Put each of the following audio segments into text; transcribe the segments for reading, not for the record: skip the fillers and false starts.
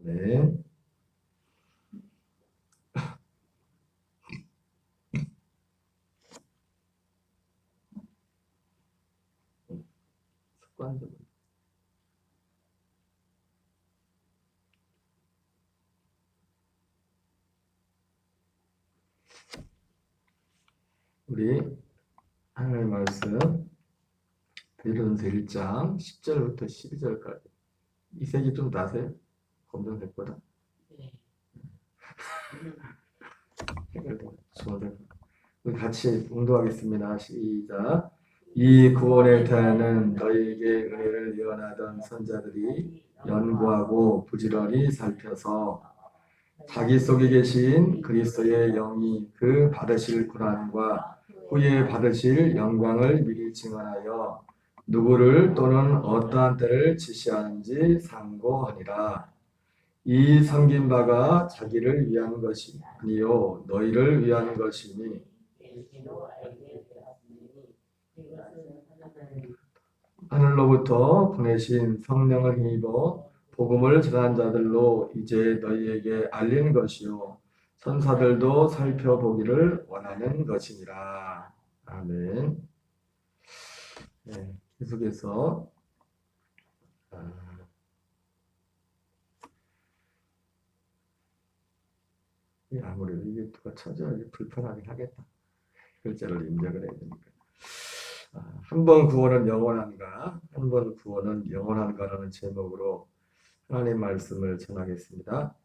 아멘. 습관적으로. 우리 하나님 말씀 베드로전서 1장 10절부터 12절까지. 이 색이 좀 나세요? 검정색보다? 주어들. 우리 같이 봉독하겠습니다. 시작. 이 구원에 대하여는 너희에게 은혜를 예언하던 선자들이 연구하고 부지런히 살펴서 자기 속에 계신 그리스도의 영이 그 받으실 고난과 후에 받으실 영광을 미리 증언하여 누구를 또는 어떠한 때를 지시하는지 상고하니라. 이 섬긴 바가 자기를 위한 것이 아니요 너희를 위한 것이니 하늘로부터 보내신 성령을 힘입어 복음을 전한 자들로 이제 너희에게 알린 것이요 천사들도 살펴보기를 원하는 것이니라. 아멘. 네, 계속해서 아무래도 이게 누가 찾아야지 불편하긴 하겠다. 글자를 입력을 해야 되니까. 한 번 구원은 영원한가, 한 번 구원은 영원한가라는 제목으로 하나님 말씀을 전하겠습니다.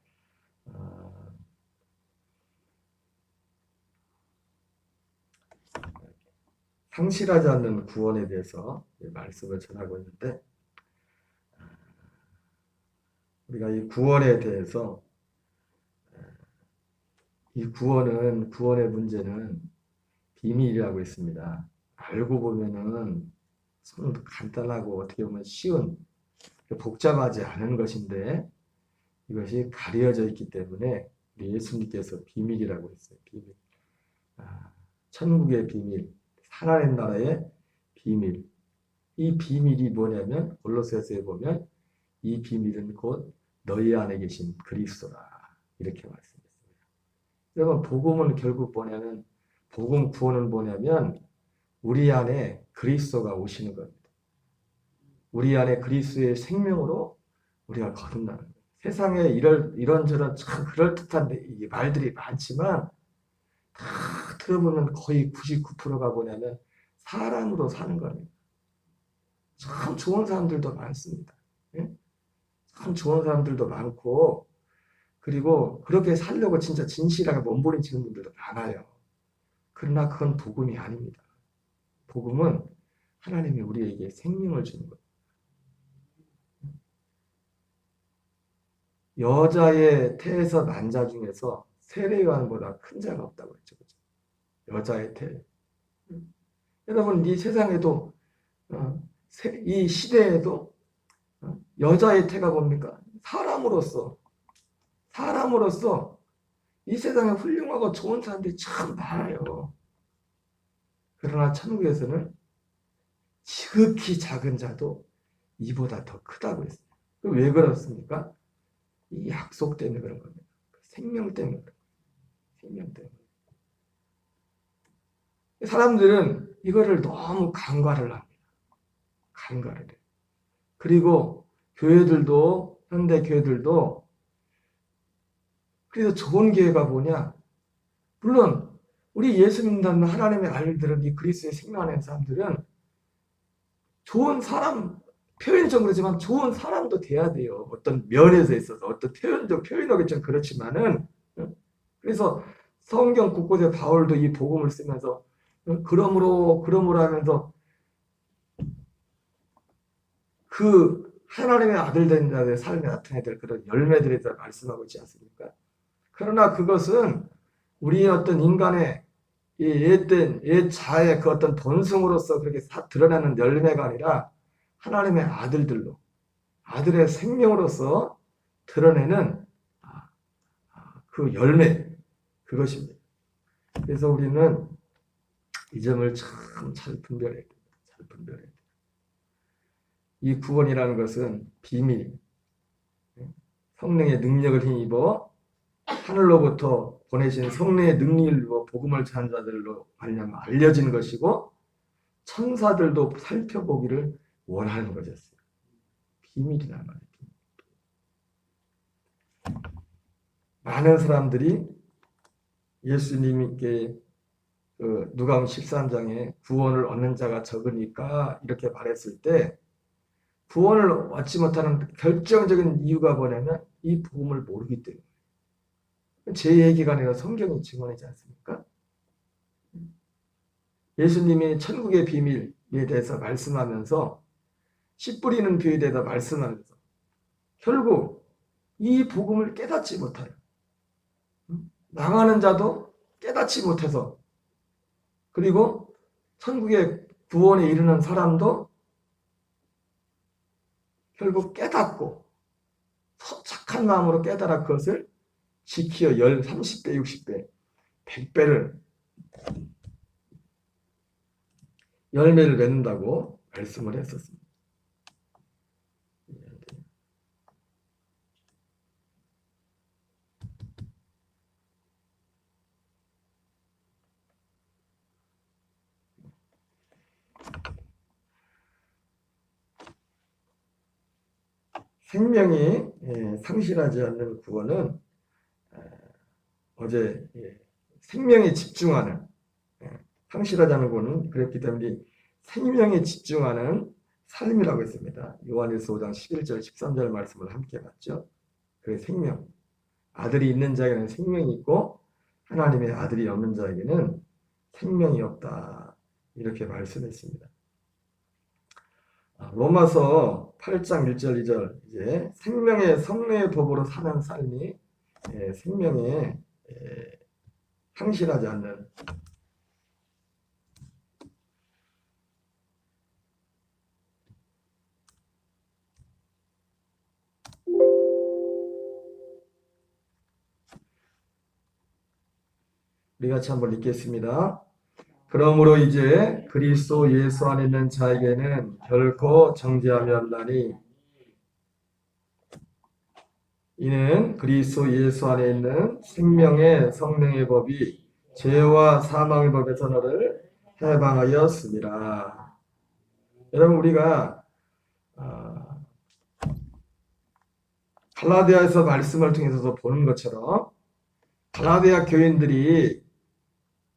상실하지 않는 구원에 대해서 말씀을 전하고 있는데, 우리가 이 구원에 대해서 이 구원의 문제는 비밀이라고 했습니다. 알고 보면은 좀 간단하고 어떻게 보면 쉬운, 복잡하지 않은 것인데 이것이 가려져 있기 때문에 우리 예수님께서 비밀이라고 했어요. 비밀. 천국의 비밀, 하나님 나라의 비밀. 이 비밀이 뭐냐면 골로새서에 보면 이 비밀은 곧 너희 안에 계신 그리스도라 이렇게 말씀했습니다. 여러분 복음은 결국 뭐냐면 복음 구원은 뭐냐면 우리 안에 그리스도가 오시는 겁니다. 우리 안에 그리스도의 생명으로 우리가 거듭나는 거예요. 세상에 이런저런 참 그럴듯한 말들이 많지만 다 들어보면 거의 99%가 뭐냐면 사랑으로 사는 겁니다. 참 좋은 사람들도 많습니다. 예? 참 좋은 사람들도 많고 그리고 그렇게 살려고 진짜 진실하게 몸부림치는 분들도 많아요. 그러나 그건 복음이 아닙니다. 복음은 하나님이 우리에게 생명을 주는 거예요. 여자의 태에서 난 자 중에서 세례요한보다 큰 자가 없다고 했죠. 그렇죠? 여자의 태. 여러분 이 세상에도 이 시대에도 여자의 태가 뭡니까? 사람으로서 이 세상에 훌륭하고 좋은 사람들이 참 많아요. 그러나 천국에서는 지극히 작은 자도 이보다 더 크다고 했어요. 왜 그렇습니까? 이 약속 때문에 그런 겁니다. 생명 때문에. 생명 때문에. 사람들은 이거를 너무 간과를 합니다. 간과를 해요. 그리고 교회들도 현대 교회들도 그래서 좋은 교회가 뭐냐? 물론 우리 예수 믿는 하나님의 아들들은 이 그리스도의 생명하는 사람들은 좋은 사람 표현적으로 그렇지만 좋은 사람도 돼야 돼요. 어떤 면에서 있어서 어떤 표현하기 좀 그렇지만은 그래서 성경 곳곳에 바울도 이 복음을 쓰면서 그러므로 하면서 그 하나님의 아들 된 자들의 삶에 나타내야 될 그런 열매들에 대해서 말씀하고 있지 않습니까? 그러나 그것은 우리의 어떤 인간의 옛 자의 그 어떤 본성으로서 그렇게 드러나는 열매가 아니라 하나님의 아들들로 아들의 생명으로서 드러내는 그 열매 그것입니다. 그래서 우리는 이 점을 참 잘 분별해야 됩니다. 잘 분별해야 돼요. 이 구원이라는 것은 비밀. 성령의 능력을 힘입어 하늘로부터 보내신 성령의 능력으로 복음을 전한 자들로 말미암아 알려진 것이고 천사들도 살펴보기를 원하는 것이었어요. 비밀이란 말이에요. 많은 사람들이 예수님께 누가복음 13장에 구원을 얻는 자가 적으니까 이렇게 말했을 때 구원을 얻지 못하는 결정적인 이유가 뭐냐면 이 복음을 모르기 때문에. 제 얘기가 아니라 성경이 증언하지 않습니까? 예수님이 천국의 비밀에 대해서 말씀하면서 씨 뿌리는 교회에 대해서 말씀하면서 결국 이 복음을 깨닫지 못하여 망하는 자도 깨닫지 못해서 그리고 천국의 구원에 이르는 사람도 결국 깨닫고 착한 마음으로 깨달아 그것을 지키어 30배, 60배, 100배를 열매를 맺는다고 말씀을 했었습니다. 생명이 상실하지 않는 구원은 어제 생명에 집중하는 상실하지 않는 구원은 그렇기 때문에 생명에 집중하는 삶이라고 했습니다. 요한일서 5장 11절 13절 말씀을 함께 봤죠. 그 생명, 아들이 있는 자에게는 생명이 있고 하나님의 아들이 없는 자에게는 생명이 없다 이렇게 말씀했습니다. 로마서 8장 1절 2절 이제 생명의 성령의 법으로 사는 삶이 생명에 상실하지 않는 우리 같이 한번 읽겠습니다. 그러므로 이제 그리스도 예수 안에 있는 자에게는 결코 정죄함이 없나니 이는 그리스도 예수 안에 있는 생명의 성령의 법이 죄와 사망의 법에서 너를 해방하였습니다. 여러분 우리가 갈라디아에서 말씀을 통해서도 보는 것처럼 갈라디아 교인들이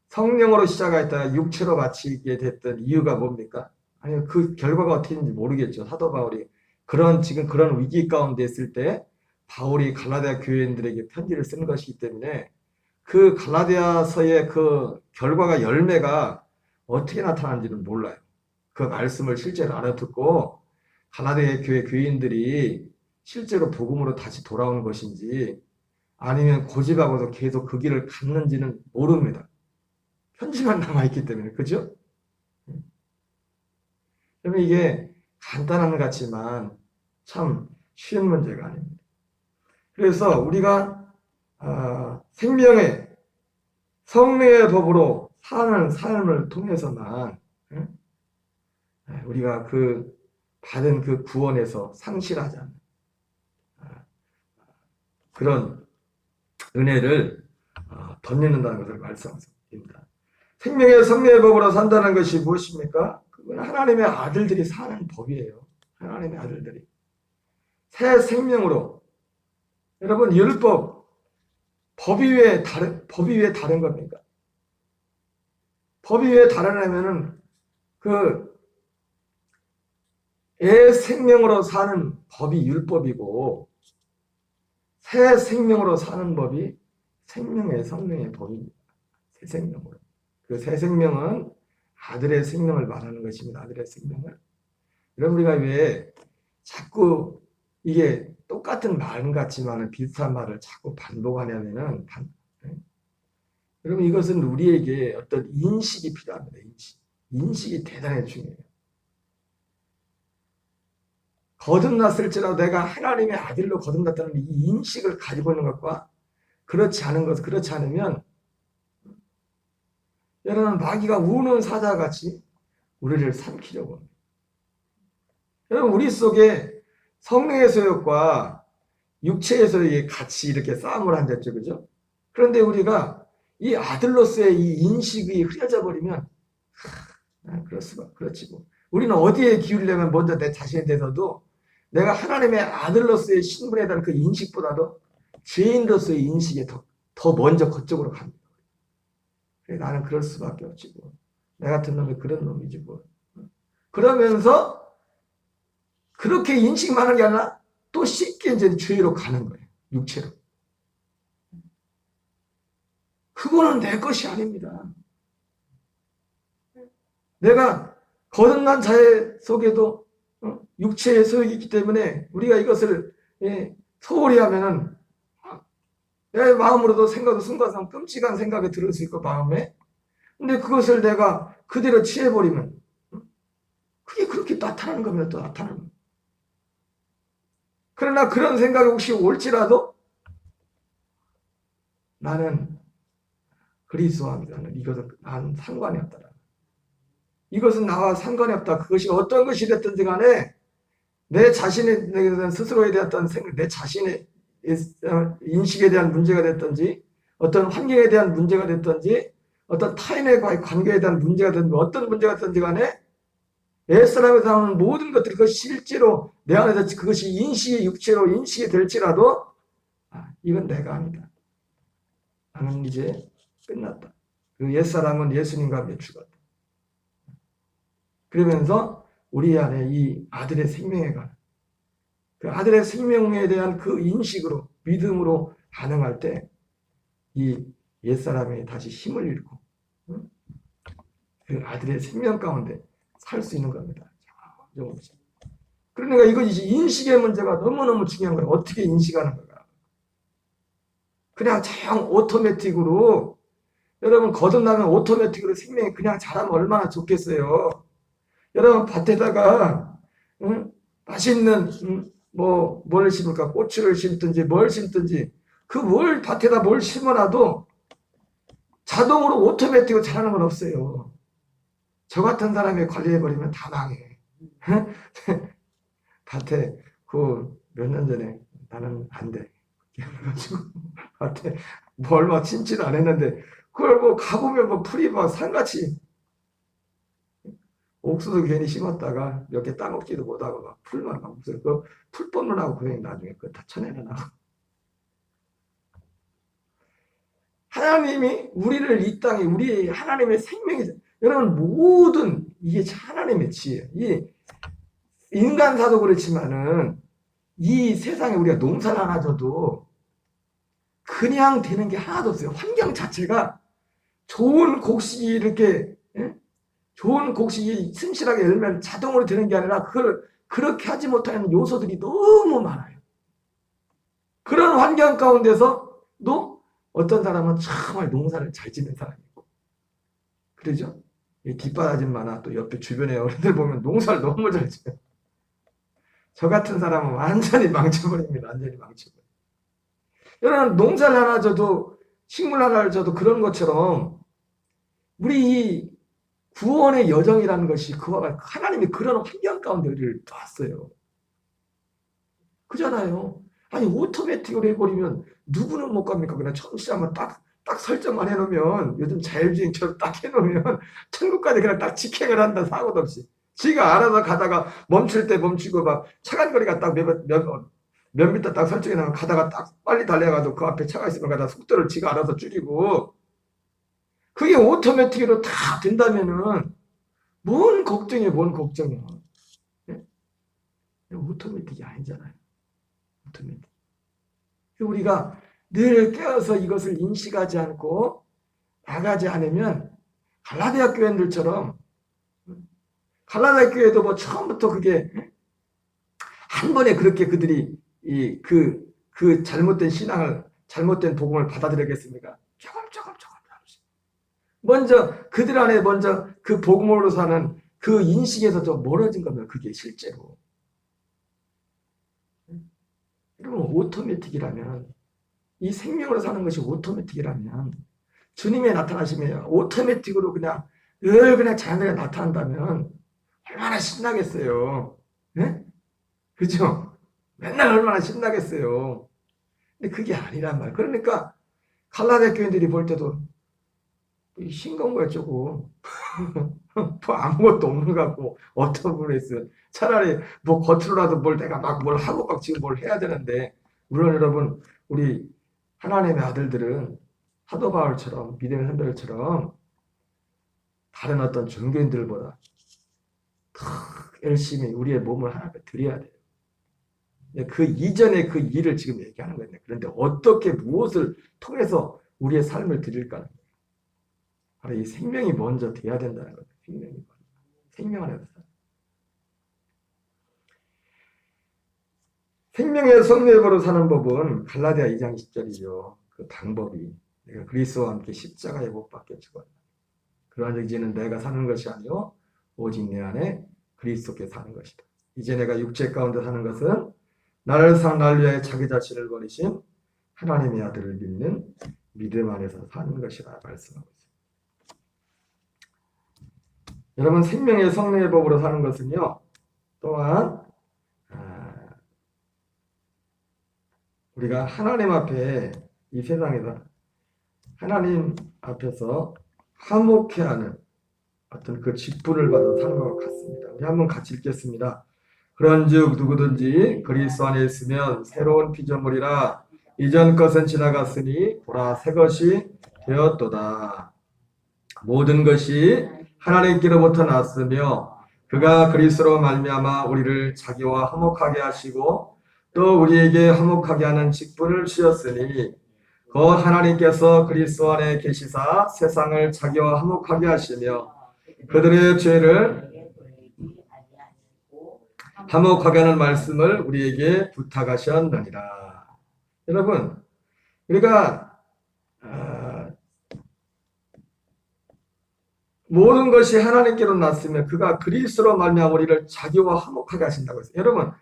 성령으로 시작하였다가 육체로 마치게 됐던 이유가 뭡니까? 아니 그 결과가 어떻게 되는지 모르겠죠. 사도 바울이 지금 그런 위기 가운데 있을 때 바울이 갈라디아 교인들에게 편지를 쓴 것이기 때문에 그 갈라디아서의 그 결과가 열매가 어떻게 나타나는지는 몰라요. 그 말씀을 실제로 알아듣고 갈라디아 교회 교인들이 실제로 복음으로 다시 돌아오는 것인지 아니면 고집하고도 계속 그 길을 갔는지는 모릅니다. 편지만 남아있기 때문에, 그죠? 그러면 이게 간단한 것 같지만 참 쉬운 문제가 아닙니다. 그래서 우리가 생명의 성령의 법으로 사는 삶을 통해서만 우리가 그 받은 그 구원에서 상실하지 않는 그런 은혜를 덧입는다는 것을 말씀하십니다. 생명의 성령의 법으로 산다는 것이 무엇입니까? 그건 하나님의 아들들이 사는 법이에요. 하나님의 아들들이. 새 생명으로. 여러분, 율법, 법이 왜 다른 겁니까? 법이 왜 다르냐면은, 애 생명으로 사는 법이 율법이고, 새 생명으로 사는 법이 생명의 성령의 법입니다. 새 생명으로. 그 새 생명은 아들의 생명을 말하는 것입니다. 아들의 생명을. 여러분 우리가 왜 자꾸 이게 똑같은 말 같지만 비슷한 말을 자꾸 반복하냐면은 여러분 이것은 우리에게 어떤 인식이 필요합니다. 인식이 대단히 중요해요. 거듭났을지라도 내가 하나님의 아들로 거듭났다는 이 인식을 가지고 있는 것과 그렇지 않으면 여러분 마귀가 우는 사자같이 우리를 삼키려고 합니다. 여러분 우리 속에 성령의 소욕과 육체에서 같이 이렇게 싸움을 앉았죠. 그죠? 그런데 우리가 이 아들로서의 이 인식이 흐려져 버리면, 그렇지 뭐. 우리는 어디에 기울려면 먼저 내 자신에 대해서도 내가 하나님의 아들로서의 신분에 대한 그 인식보다도 죄인으로서의 인식에 더 먼저 그쪽으로 갑니다. 그래, 나는 그럴 수밖에 없지 뭐. 내 같은 놈이 그런 놈이지 뭐. 그러면서 그렇게 인식만 하는 게 아니라 또 쉽게 이제 죄로 가는 거예요. 육체로. 그거는 내 것이 아닙니다. 내가 거듭난 자의 속에도 육체의 소욕이 있기 때문에 우리가 이것을 소홀히 하면은 내 마음으로도 생각도 순간상 끔찍한 생각이 들을 수 있고 마음에, 근데 그것을 내가 그대로 취해버리면 그게 그렇게 나타나는 겁니다. 또 나타나는 겁니다. 그러나 그런 생각이 혹시 올지라도 나는 그리스도와 함께하는 이것은 나는 상관이 없다. 이것은 나와 상관이 없다. 그것이 어떤 것이 됐든지 간에 내 자신에 대한 스스로에 대한 생각, 내 자신의 인식에 대한 문제가 됐든지 어떤 환경에 대한 문제가 됐든지 어떤 타인과의 관계에 대한 문제가 됐든지 어떤 문제가 됐든지 간에 옛사람에서 나오는 모든 것들이 그것이 실제로 내 안에서 그것이 인식이 육체로 인식이 될지라도 이건 내가 아니다. 나는 이제 끝났다. 그 옛사람은 예수님과 함께 죽었다. 그러면서 우리 안에 이 아들의 생명에 관한 그 아들의 생명에 대한 그 인식으로 믿음으로 반응할 때 이 옛사람이 다시 힘을 잃고 그 아들의 생명 가운데 살 수 있는 겁니다. 그러니까 이것이 인식의 문제가 너무너무 중요한 거예요. 어떻게 인식하는 거가. 그냥 장 오토매틱으로 여러분 거듭나면 오토매틱으로 생명이 그냥 자라면 얼마나 좋겠어요. 여러분 밭에다가 맛있는 뭘 심을까? 고추를 심든지 뭘 심든지 그 뭘 밭에다 뭘 심어놔도 자동으로 오토매틱으로 자라는 건 없어요. 저 같은 사람이 관리해버리면 다 망해. 밭에 그 몇 년 전에 나는 안 돼. 그래가지고 밭에 뭐 얼마 심지도 안 했는데 그걸 뭐 가보면 뭐 풀이 막 산같이 옥수수 괜히 심었다가 몇 개 따먹지도 못하고 막 풀만 막 그 풀 뽑느라고 고생이 나중에 그거 다 쳐내는 하고. 하나님이 우리를 이 땅에 우리 하나님의 생명이 여러분 모든 이게 하나님의 지혜예요. 이 인간사도 그렇지만은 이 세상에 우리가 농사를 하나 져도 그냥 되는 게 하나도 없어요. 환경 자체가 좋은 곡식이 이렇게 좋은 곡식이 튼실하게 열면 자동으로 되는 게 아니라 그걸 그렇게 하지 못하는 요소들이 너무 많아요. 그런 환경 가운데서도 어떤 사람은 정말 농사를 잘 짓는 사람이고 그러죠? 뒷바라지마나 또 옆에 주변에 어른들 보면 농사를 너무 잘 지어요. 저 같은 사람은 완전히 망쳐버립니다. 완전히 망쳐버려요. 여러분 농사를 하나 져도 식물 하나를 져도 그런 것처럼 우리 이 구원의 여정이라는 것이 그와 같이 하나님이 그런 환경 가운데 우리를 놨어요. 그잖아요. 아니 오토매틱으로 해버리면 누구는 못 갑니까? 그냥 청취자만 딱 설정만 해놓으면 요즘 자율주행처럼 딱 해놓으면 천국까지 그냥 딱 직행을 한다. 사고도 없이. 지가 알아서 가다가 멈출 때 멈추고 막 차간거리가 딱 몇 미터 딱 설정해놓으면 가다가 딱 빨리 달려가도 그 앞에 차가 있으면 가다 속도를 지가 알아서 줄이고 그게 오토매틱으로 다 된다면은 뭔 걱정이에요, 뭔 걱정이야. 네? 오토매틱이 아니잖아요. 오토매틱. 우리가 늘 깨어서 이것을 인식하지 않고 나가지 않으면 갈라디아 교회들처럼 갈라디아 교회도 뭐 처음부터 그게 한 번에 그렇게 그들이 그 잘못된 신앙을 잘못된 복음을 받아들였겠습니까? 조금씩. 먼저 그들 안에 먼저 그 복음으로 사는 그 인식에서 좀 멀어진 겁니다. 그게 실제로. 여러분 오토매틱이라면 이 생명으로 사는 것이 오토매틱이라면 주님의 나타나심에 오토매틱으로 그냥 늘 그냥 자연스럽게 나타난다면 얼마나 신나겠어요. 네? 그죠? 맨날 얼마나 신나겠어요. 근데 그게 아니란 말이야. 그러니까 갈라디아 교인들이 볼 때도 싱거운 거야 조금. 뭐 아무것도 없는 것 같고 어떤 분이 있어요. 차라리 뭐 겉으로라도 뭘 내가 막 뭘 하고 막 지금 뭘 해야 되는데, 물론 여러분 우리 하나님의 아들들은 사도 바울처럼 믿음의 선배들처럼 다른 어떤 종교인들보다 더 열심히 우리의 몸을 하나님께 드려야 돼요. 그 이전에 그 일을 지금 얘기하는 거예요. 그런데 어떻게 무엇을 통해서 우리의 삶을 드릴까? 바로 이 생명이 먼저 돼야 된다는 거예요. 생명 안에서 생명의 성례로 사는 법은 갈라디아 2장 10절이죠. 그 방법이 내가 그리스도와 함께 십자가에 못 박혀 죽었다. 그러한 이제는 내가 사는 것이 아니요 오직 내 안에 그리스도께 사는 것이다. 이제 내가 육체 가운데 사는 것은 나를 산 날 위하여 자기 자신을 버리신 하나님의 아들을 믿는 믿음 안에서 사는 것이라 말씀하고 있습니다. 여러분 생명의 성례의 법으로 사는 것은요 또한 우리가 하나님 앞에 이 세상에서 하나님 앞에서 화목해 하는 어떤 그 직분을 받아 사는 것 같습니다. 우리 한번 같이 읽겠습니다. 그런즉 누구든지 그리스도 안에 있으면 새로운 피조물이라 이전 것은 지나갔으니 보라 새 것이 되었도다. 모든 것이 하나님께로부터 났으며 그가 그리스도로 말미암아 우리를 자기와 화목하게 하시고 또 우리에게 화목하게 하는 직분을 주셨으니 곧 하나님께서 그리스도 안에 계시사 세상을 자기와 화목하게 하시며 그들의 죄를 화목하게 하는 말씀을 우리에게 부탁하셨느니라. 여러분 우리가 모든 것이 하나님께로 났으며 그가 그리스도로 말미암아 우리를 자기와 화목하게 하신다고 했어요. 여러분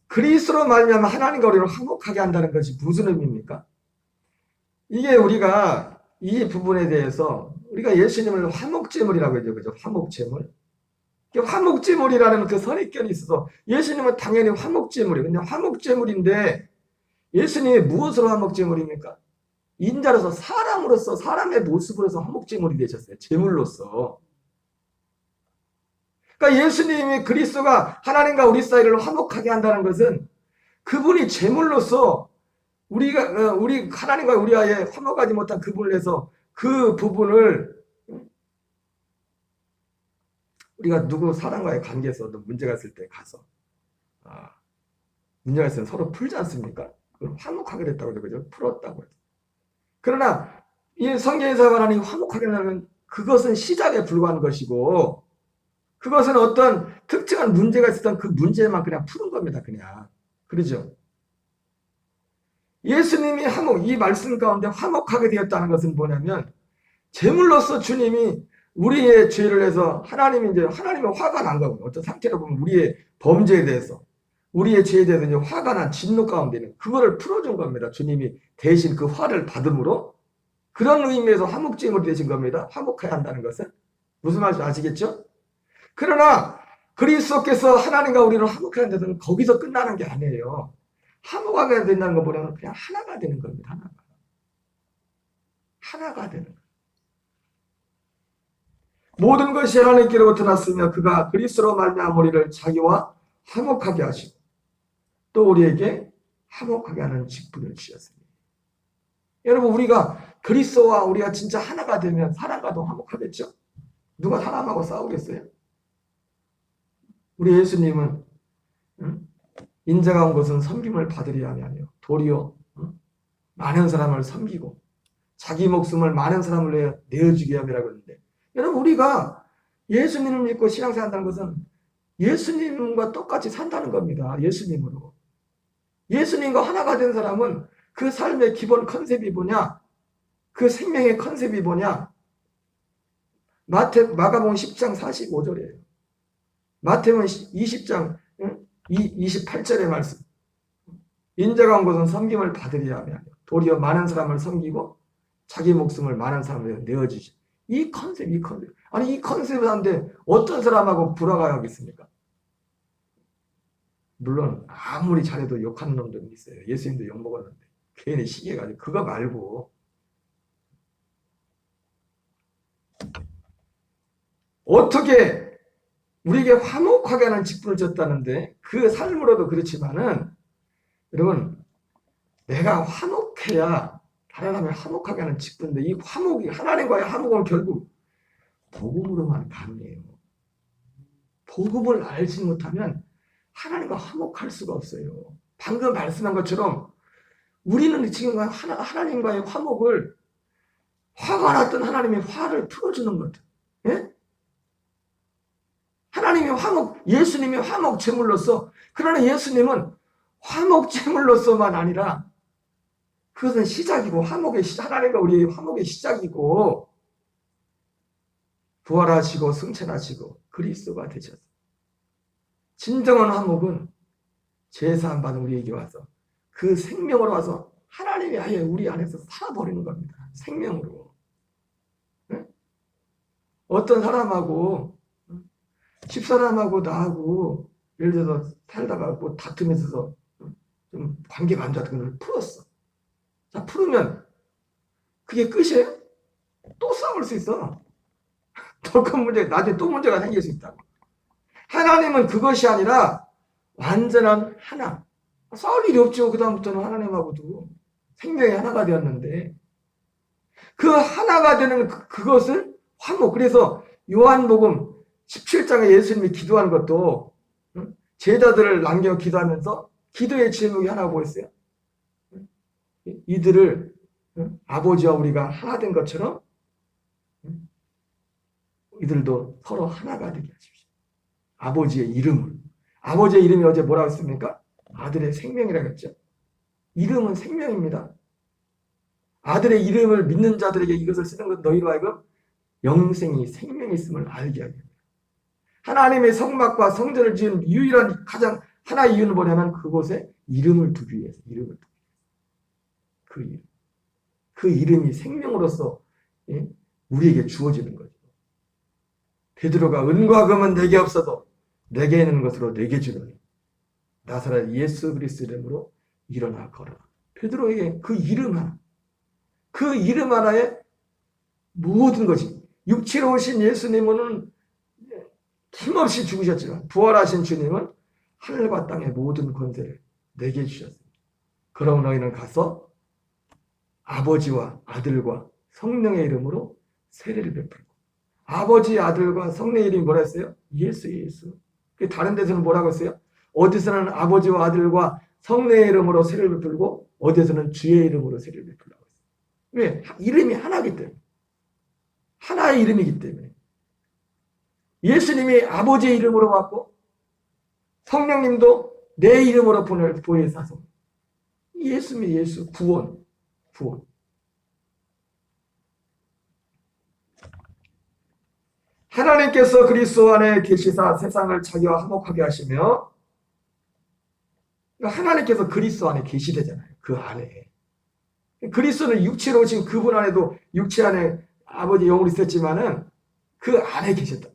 그리스도로 말미암아 하나님과 우리를 화목하게 한다는 것이 무슨 의미입니까? 이게 우리가 이 부분에 대해서 우리가 예수님을 화목제물이라고 하죠. 그죠? 화목제물. 화목제물이라는 그 선입견이 있어서 예수님은 당연히 화목제물이에요. 근데 화목제물인데 예수님이 무엇으로 화목제물입니까? 인자로서 사람으로서 사람의 모습으로서 화목제물이 되셨어요. 제물로서. 그러니까 예수님이 그리스도가 하나님과 우리 사이를 화목하게 한다는 것은 그분이 제물로서 우리 하나님과 우리와의 화목하지 못한 그분을 해서 그 부분을 우리가 누구 사람과의 관계에서 문제가 있을 때 가서 문제가 있으면 서로 풀지 않습니까? 그걸 화목하게 됐다고 그러죠. 풀었다고 해서. 그러나 이 성경에서 말하는 화목하게 하는 그것은 시작에 불과한 것이고 그것은 어떤 특정한 문제가 있었던 그 문제만 그냥 푸는 겁니다. 그냥. 그러죠. 예수님이 이 말씀 가운데 화목하게 되었다는 것은 뭐냐면 제물로서 주님이 우리의 죄를 해서 하나님이 화가 난 거거든요. 어떤 상태로 보면 우리의 범죄에 대해서 우리의 죄에 대해서 이제 화가 난 진노 가운데는 그거를 풀어준 겁니다. 주님이 대신 그 화를 받음으로 그런 의미에서 화목제물이 되신 겁니다. 화목해야 한다는 것은 무슨 말인지 아시겠죠? 그러나 그리스도께서 하나님과 우리를 화목하는 데서는 거기서 끝나는 게 아니에요. 화목하게 된다는 거 뭐냐면 그냥 하나가 되는 겁니다. 하나가 되는 거예요. 모든 것이 하나님께로부터 났으며 그가 그리스도로 말미암아 우리를 자기와 화목하게 하시고 또 우리에게 화목하게 하는 직분을 주셨습니다. 여러분 우리가 그리스도와 우리가 진짜 하나가 되면 사람과도 화목하겠죠? 누가 사람하고 싸우겠어요? 우리 예수님은 인자가 온 것은 섬김을 받으려 함이 아니요 도리어 많은 사람을 섬기고 자기 목숨을 많은 사람을 위해 내어주게 함이라고 했는데 여러분 우리가 예수님을 믿고 신앙생활 한다는 것은 예수님과 똑같이 산다는 겁니다. 예수님으로. 예수님과 하나가 된 사람은 그 삶의 기본 컨셉이 뭐냐? 그 생명의 컨셉이 뭐냐? 마가복음 10장 45절이에요. 마태복음 20장 28절의 말씀. 인자가 온 것은 섬김을 받으려 하며 도리어 많은 사람을 섬기고 자기 목숨을 많은 사람을 내어주시. 이 컨셉. 아니 이 컨셉을 하는데 어떤 사람하고 불화가 하겠습니까? 물론 아무리 잘해도 욕하는 놈들은 있어요. 예수님도 욕먹었는데. 괜히 시기해가지고. 그거 말고 어떻게 우리에게 화목하게 하는 직분을 줬다는데 그 삶으로도 그렇지만은 여러분 내가 화목해야 다른 사람이 화목하게 하는 직분인데 이 화목이 하나님과의 화목은 결국 복음으로만 가능해요. 복음을 알지 못하면 하나님과 화목할 수가 없어요. 방금 말씀한 것처럼 우리는 지금 하나님과의 화목을 화가 났던 하나님의 화를 풀어주는 것. 예? 하나님이 화목, 예수님이 화목 제물로서 그러나 예수님은 화목 제물로서만 아니라 그것은 시작이고 하나님과 우리의 화목의 시작이고 부활하시고 승천하시고 그리스도가 되셨어요. 진정한 화목은 제사함 받은 우리에게 와서 그 생명으로 와서 하나님이 아예 우리 안에서 살아버리는 겁니다. 생명으로. 네? 어떤 사람하고 집사람하고 나하고 예를 들어서 살다가 뭐 다툼에서 좀 관계가 안 좋았던 걸 풀었어. 자, 풀으면 그게 끝이에요? 또 싸울 수 있어. 더 큰 문제, 나중에 또 문제가 생길 수 있다고. 하나님은 그것이 아니라 완전한 하나. 싸울 일이 없죠. 그 다음부터는 하나님하고도 생명이 하나가 되었는데 그 하나가 되는 그것을 화목. 그래서 요한복음 17장에 예수님이 기도하는 것도 제자들을 남겨 기도하면서 기도의 제목이 하나 뭐였어요? 이들을 아버지와 우리가 하나 된 것처럼 이들도 서로 하나가 되게 하십시오. 아버지의 이름을. 아버지의 이름이 어제 뭐라고 했습니까? 아들의 생명이라고 했죠. 이름은 생명입니다. 아들의 이름을 믿는 자들에게 이것을 쓰는 것 너희로 하여금 영생이 생명이 있음을 알게 하게 합니다. 하나님의 성막과 성전을 지은 유일한 가장 하나의 이유는 뭐냐면 그곳에 이름을 두기 위해서. 이름을 두기 위해서. 그 이름. 그 이름이 생명으로서 우리에게 주어지는 거죠. 베드로가 은과 금은 내게 없어도 내게 있는 것으로 내게 주노니 나사렛 예수 그리스도 이름으로 일어나 걸어라. 베드로에게 그 이름 하나, 그 이름 하나에 모든 것이 육체로 오신 예수님은 힘없이 죽으셨지만 부활하신 주님은 하늘과 땅의 모든 권세를 내게 주셨습니다. 그럼 너희는 가서 아버지와 아들과 성령의 이름으로 세례를 베풀고 아버지, 아들과 성령의 이름이 뭐라 했어요? 예수. 다른 데서는 뭐라고 했어요? 어디서는 아버지와 아들과 성령의 이름으로 세례를 베풀고 어디서는 주의 이름으로 세례를 베풀라고 했어요. 왜? 이름이 하나이기 때문에. 하나의 이름이기 때문에. 예수님이 아버지의 이름으로 왔고 성령님도 내 이름으로 보내사서 예수님이 예수, 구원. 하나님께서 그리스도 안에 계시사 세상을 자기와 화목하게 하시며 하나님께서 그리스도 안에 계시되잖아요. 그 안에. 그리스도는 육체로 오신 그분 안에도 육체 안에 아버지 영으로 있었지만은 그 안에 계셨다.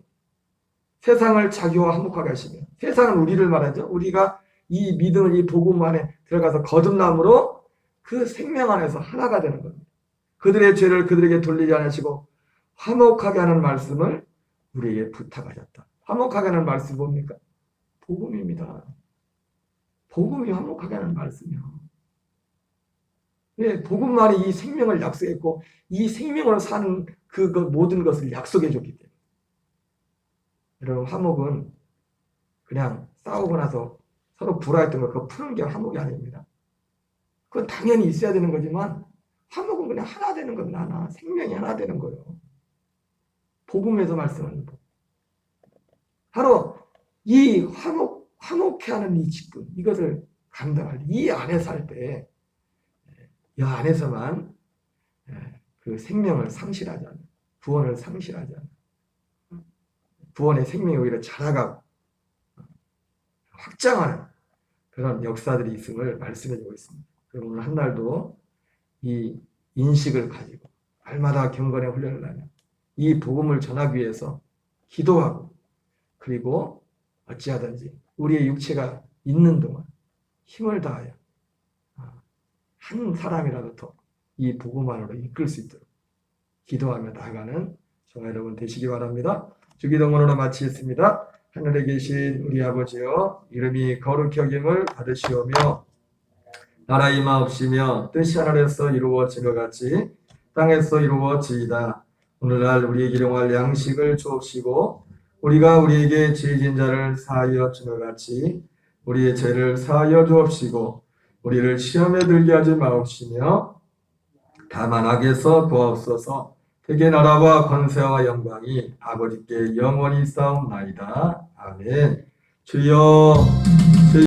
세상을 자기와 화목하게 하시며 세상은 우리를 말하죠. 우리가 이 믿음을 이 복음 안에 들어가서 거듭남으로 그 생명 안에서 하나가 되는 겁니다. 그들의 죄를 그들에게 돌리지 않으시고 화목하게 하는 말씀을 우리에게 부탁하셨다. 화목하게 하는 말씀이 뭡니까? 복음입니다. 복음이 화목하게 하는 말씀이요. 네, 복음만이 이 생명을 약속했고 이 생명으로 사는 그 모든 것을 약속해 줬기 때문에 여러분 화목은 그냥 싸우고 나서 서로 불화했던 거 그거 푸는 게 화목이 아닙니다. 그건 당연히 있어야 되는 거지만 화목은 그냥 하나 되는 건 하나, 생명이 하나 되는 거예요. 복음에서 말씀하는 복. 바로 이 화목해 하는 이 직분, 이것을 감당할 이 안에 살 때, 이 안에서만 그 생명을 상실하지 않는, 구원을 상실하지 않는, 구원의 생명이 오히려 자라가고 확장하는 그런 역사들이 있음을 말씀해주고 있습니다. 그럼 오늘 한날도 이 인식을 가지고 날마다 경건의 훈련을 하며 이 복음을 전하기 위해서 기도하고 그리고 어찌하든지 우리의 육체가 있는 동안 힘을 다하여 한 사람이라도 더 이 복음 안으로 이끌 수 있도록 기도하며 나아가는 저와 여러분 되시기 바랍니다. 주기도문으로 마치겠습니다. 하늘에 계신 우리 아버지여, 이름이 거룩히 여김을 받으시오며 나라 임하옵시며 뜻이 하늘에서 이루어진 것 같이 땅에서 이루어지이다. 오늘날 우리에게 일용할 양식을 주옵시고 우리가 우리에게 죄 지은 자를 사하여 준 것 같이 우리의 죄를 사하여 주옵시고 우리를 시험에 들게 하지 마옵시며 다만 악에서 구하옵소서. 대개 나라와 권세와 영광이 아버지께 영원히 싸움나이다. 아멘. 주여